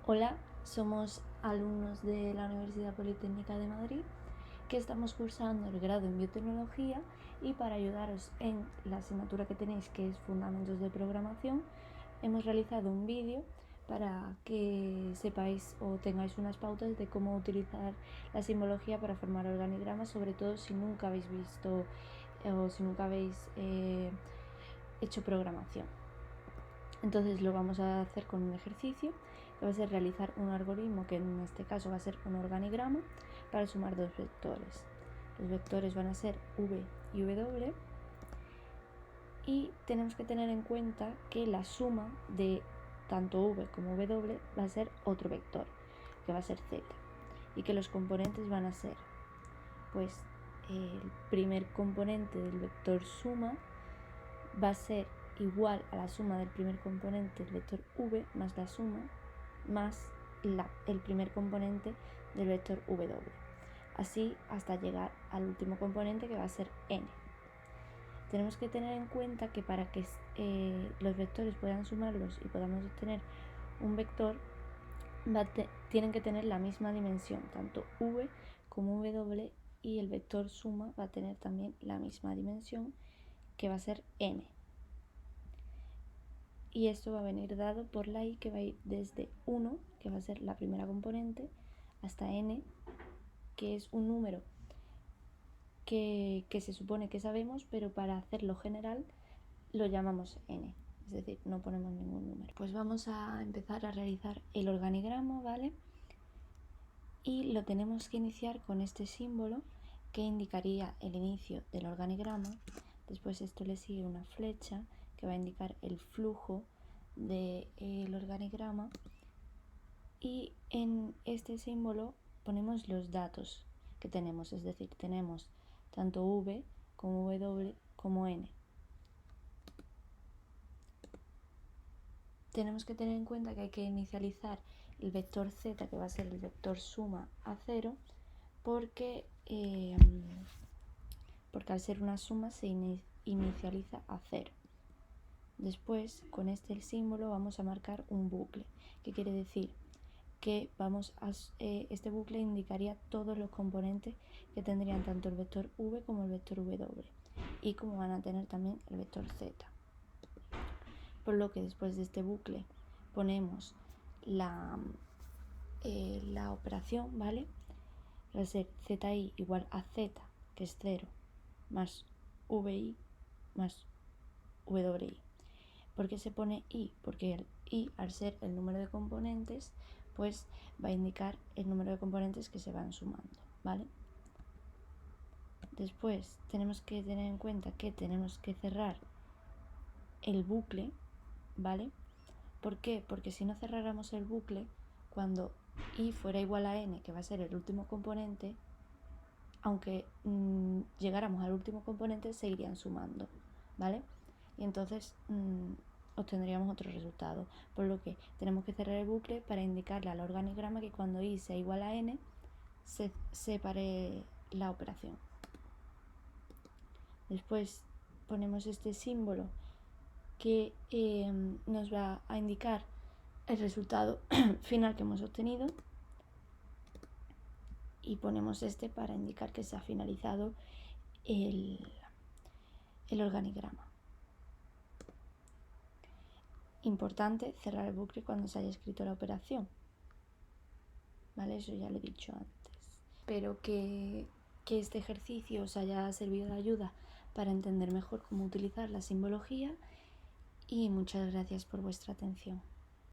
Hola, somos alumnos de la Universidad Politécnica de Madrid que estamos cursando el grado en Biotecnología y para ayudaros en la asignatura que tenéis, que es Fundamentos de Programación, hemos realizado un vídeo para que sepáis o tengáis unas pautas de cómo utilizar la simbología para formar organigramas, sobre todo si nunca habéis visto o si nunca habéis hecho programación. Entonces lo vamos a hacer con un ejercicio que va a ser realizar un algoritmo, que en este caso va a ser un organigrama, para sumar dos vectores. Los vectores van a ser v y w, y tenemos que tener en cuenta que la suma de tanto v como w va a ser otro vector, que va a ser z, y que los componentes van a ser, pues, el primer componente del vector suma va a ser igual a la suma del primer componente del vector v más la suma más el primer componente del vector w, así hasta llegar al último componente, que va a ser n. Tenemos que tener en cuenta que para que los vectores puedan sumarlos y podamos obtener un vector, tienen que tener la misma dimensión, tanto v como w, y el vector suma va a tener también la misma dimensión, que va a ser n. Y esto va a venir dado por la i, que va a ir desde 1, que va a ser la primera componente, hasta n, que es un número que se supone que sabemos, pero para hacerlo general lo llamamos n, es decir, no ponemos ningún número. Pues vamos a empezar a realizar el organigrama, ¿vale? Y lo tenemos que iniciar con este símbolo que indicaría el inicio del organigrama. Después esto le sigue una flecha que va a indicar el flujo del organigrama, y en este símbolo ponemos los datos que tenemos, es decir, tenemos tanto v como w como n. Tenemos que tener en cuenta que hay que inicializar el vector z, que va a ser el vector suma, a 0, porque al ser una suma se inicializa a 0. Después, con este símbolo vamos a marcar un bucle, que quiere decir que este bucle indicaría todos los componentes que tendrían tanto el vector v como el vector w, y como van a tener también el vector z. Por lo que después de este bucle ponemos la operación, ¿vale? Va a ser zi igual a z, que es 0, más vi más wi. ¿Por qué se pone i? Porque el i, al ser el número de componentes, pues va a indicar el número de componentes que se van sumando, ¿vale? Después tenemos que tener en cuenta que tenemos que cerrar el bucle, ¿vale? ¿Por qué? Porque si no cerráramos el bucle, cuando i fuera igual a n, que va a ser el último componente, aunque llegáramos al último componente, se irían sumando, ¿vale? Y entonces obtendríamos otro resultado, por lo que tenemos que cerrar el bucle para indicarle al organigrama que cuando i sea igual a n se separe la operación. Después ponemos este símbolo que nos va a indicar el resultado final que hemos obtenido, y ponemos este para indicar que se ha finalizado el organigrama. Importante cerrar el bucle cuando se haya escrito la operación, ¿vale? Eso ya lo he dicho antes. Espero que este ejercicio os haya servido de ayuda para entender mejor cómo utilizar la simbología, y muchas gracias por vuestra atención.